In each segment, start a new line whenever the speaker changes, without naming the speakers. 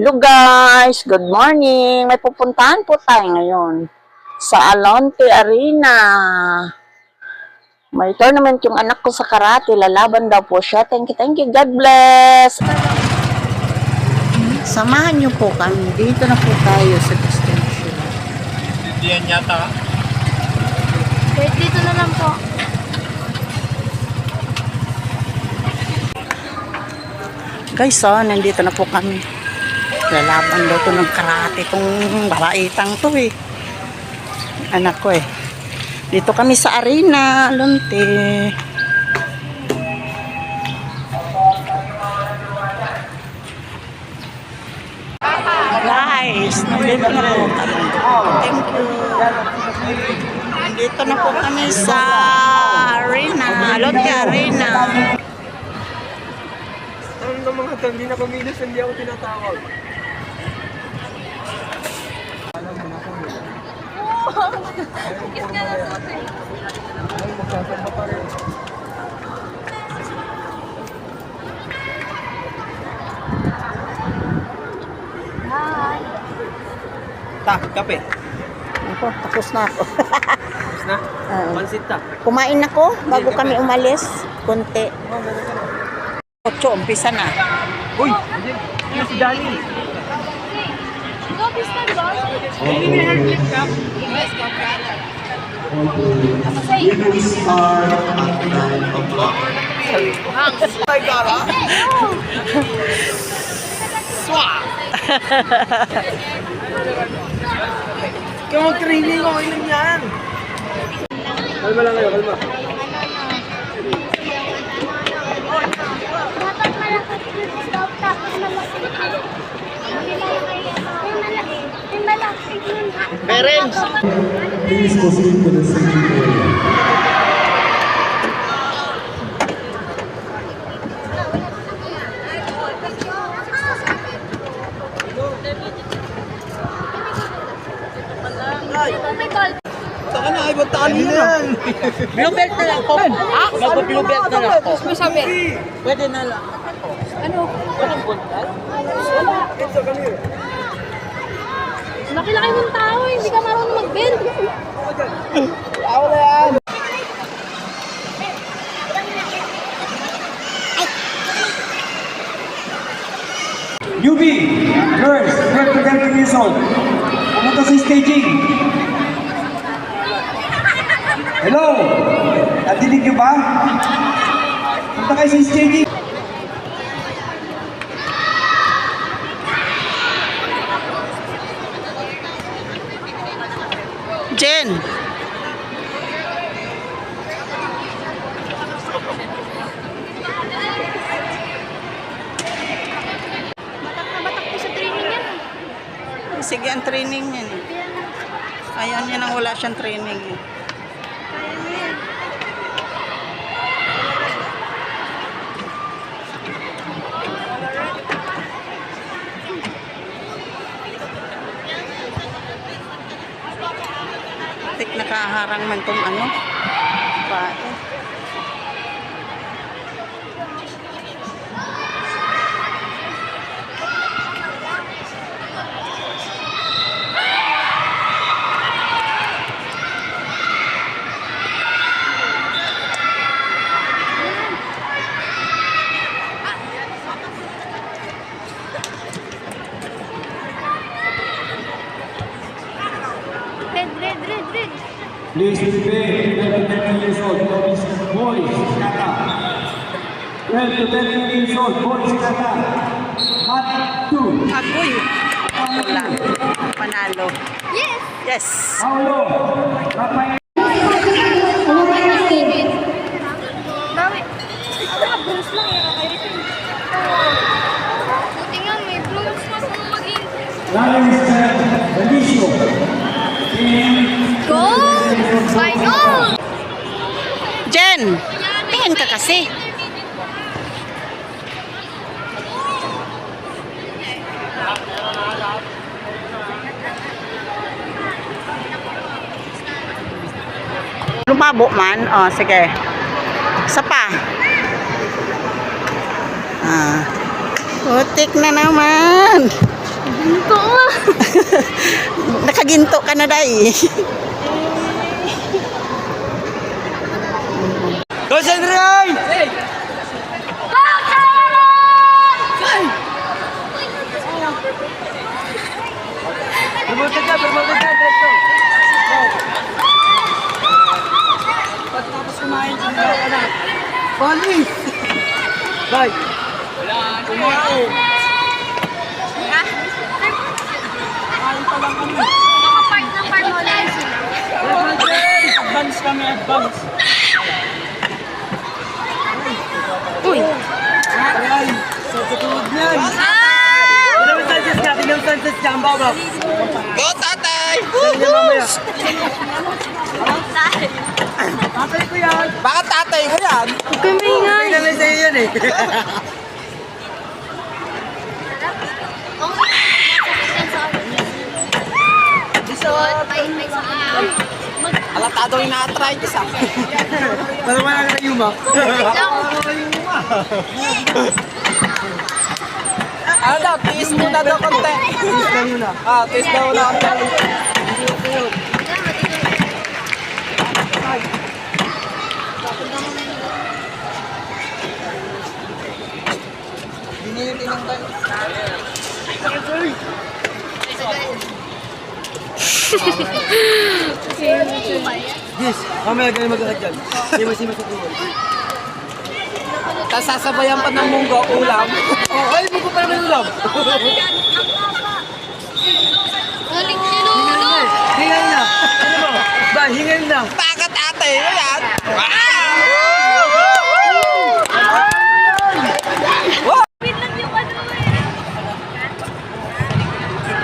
Hello guys, good morning. May pupuntahan po tayo ngayon sa Alonte Arena. May tournament yung anak ko sa karate. Lalaban daw po siya. Thank you. God bless. Samahan niyo po kami. Dito na po tayo sa destination.
Diyan yata.
Wait, dito na lang po.
Guys, nandito na po kami. Lalaban daw to ng karate itong babaitang to eh. Anak ko eh. Dito kami sa arena, Alonte. Guys, nandito na po kami. Thank you. Nandito na po kami sa arena, Alonte Arena.
Ano na mga ito, hindi na kumilos, hindi ako tinatawag.
Kukis ka na po.
Ay, magsasamba pa rin.
Hi.
Kape.
Ako, tapos na ako.
Tapos na? Pansit ta.
Kumain ako bago kami umalis. Kunti.
Oh, meron ka na.
8, umpisa na.
Uy! Yan si Dali.
Go, Pistan, boss. Yes, go, brother.
Ay, gara! Swak! Kaya mag-training ko, ilan yan? Kalma lang kayo, kalma.
Dapat malaki yung stop, tapos malaki. Yung malaki yun.
Parents!
Please proceed to the seating area.
May ball.
Taka na, ay, ba't kanina yan?
Blue belt na lang po. Mag-blue belt na lang po.
Masabi.
Pwede na lang.
Ano?
Walang buntal?
Ito, kami.
Laki-laki ng tao, hindi ka marunong mag-bend.
Ako na yan! Newbie, girls, representing Quezon. Pumunta sa staging. Hello! Natinig niyo ba? Punta kayo sa staging.
Jen!
Batak po sa training yan.
Sige ang training niya. Ayaw niya nang wala siyang training. Tik nakaharang man tong ano. Bae.
Red.
Please prepare 12 to 13 years old, boys, kata. 12 to 13 years old, boys, kata. Mat 2.
Agoy. Ako lang. Panalo.
Yes!
Yes.
Paulo, Rafael.
Bawi. Bruce lang eh. Okay, buti nga, may blooms na kung maging...
Lawrence Benicio.
Goal! By goal!
Jen! Tingin ka kasi. Lumabo man? O, sige. Isa pa. Putik na naman.
Ito nga.
Nakaginto ka na, day.
Go, Sandray! Promoted ka, Dito. Pagkatapos kumain, sumara ka na. Police! Bye! Kumain!
Naka-park na park mo lang sila.
Advance kami, advance.
Uy!
Aray, sa tutulog niyan. Tingnan mo Sanchez ka, tingnan mo Sanchez ka, ang baba.
Go, tatay!
Tingnan niya mamaya. Tatay ko yan.
Bakit tatay ko yan?
Huwag kayo maingay.
Tingnan lang sa'yo yan eh.
Alatado yung na-try ko sa
Para wala ka na yuma.
Ano daw, tiis muna daw konti.
Please lang yun ah.
Tiis daw na konti.
Yes, mamaya kayo magkakad dyan. Hindi mo siya masutuloy.
Tapos sasabayan pa ng munggo, ulam.
Oh, ay, buko pa naman ulam.
Galing si Lolo.
Hingal na. Ano mo? Ba, hingal na.
Bakit ate ko yan?
Pinag yung ano eh.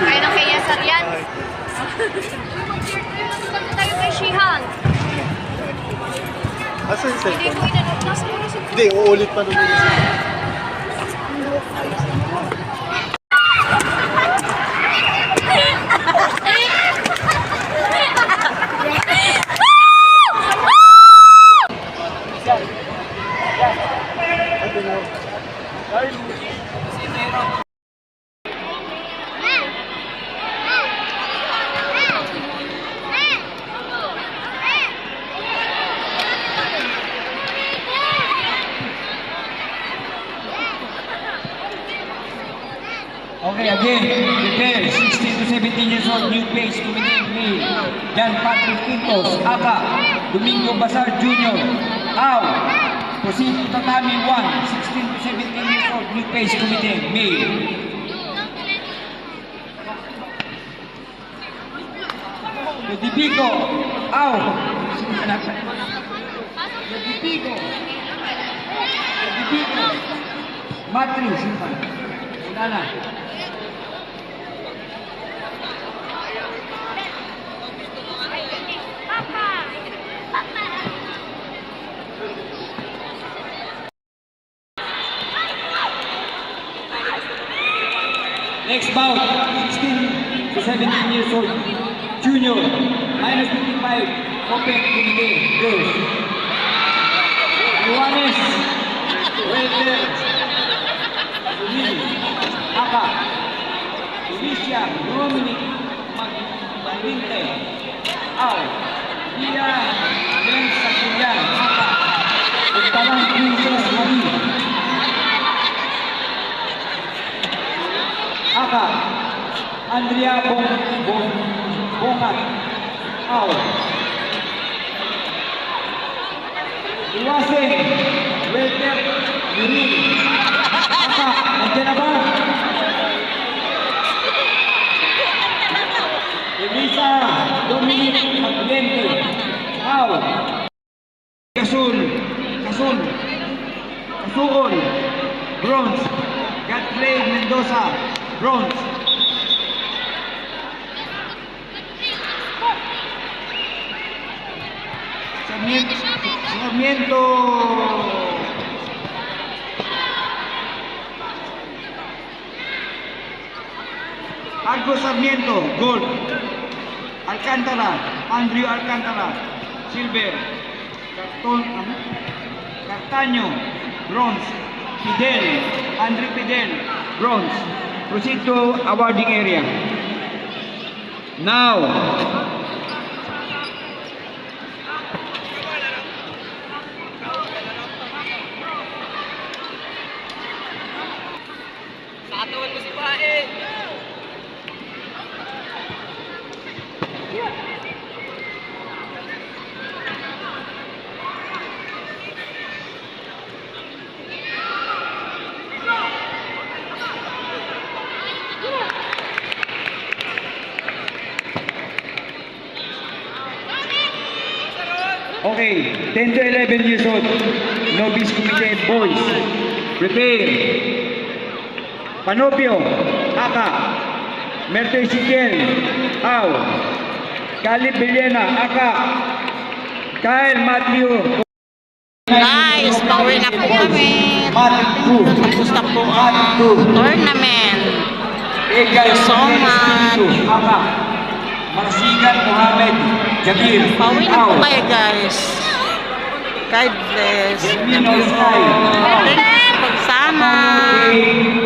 Kaya ng kaya Saryan. Mag-cheer tayo kay Shihan.
Asan siya?
Hindi ko inanap. Nasa muna si
Hindi, uulit pa naman siya.
Okay, again, prepare 16 to 17 years old, new pace, committing me. Jan Patrick Quintos, Aka, Domingo Basar Jr., Au, proceed to tatami 1, 16 to 17 years old, new pace, committing me. Yodipico, Au, Yodipico, Yodipico, Matri, simpan. Wala na. Next bout, 16 to 17 years old, junior, minus 55, open committee, girls. Juanes, Welter, Zumili, Aka, Felicia, Dominic, Maglinte, Au, Dia, Glenn Sakuyan, Aka, Pagtalang Princess Marie, Aka, Andrea Bongat, Au, Iwasin, Welter, Yurin, Aka, nandiyan na ba? Elisa, Dominic, Maglente, Au, Kasul, Kasuol, Bronze, Godfrey Mendoza, Bronze. Sarmiento. Argo Sarmiento, gold. Alcantara, Andrew Alcantara, silver. Cartaño, bronze. Fidel, Andre Fidel, bronze. proceed to awarding area. Now,
Satawan mo si Bae.
okay, 10 to 11 years old, novice committee boys, prepare. Panopio, Aka, Merto Ezequiel, Au, Caleb Villena, Aka, Kyle Matthew.
Guys, pauwi na po kami. Tapos na po ang tournament.
Thank you
so much.
Aka, Marsigan Mohamed, Jabir,
Pauwi na po kayo guys. God bless.
Yermino Sky.
Thanks for pagsama.
Okay.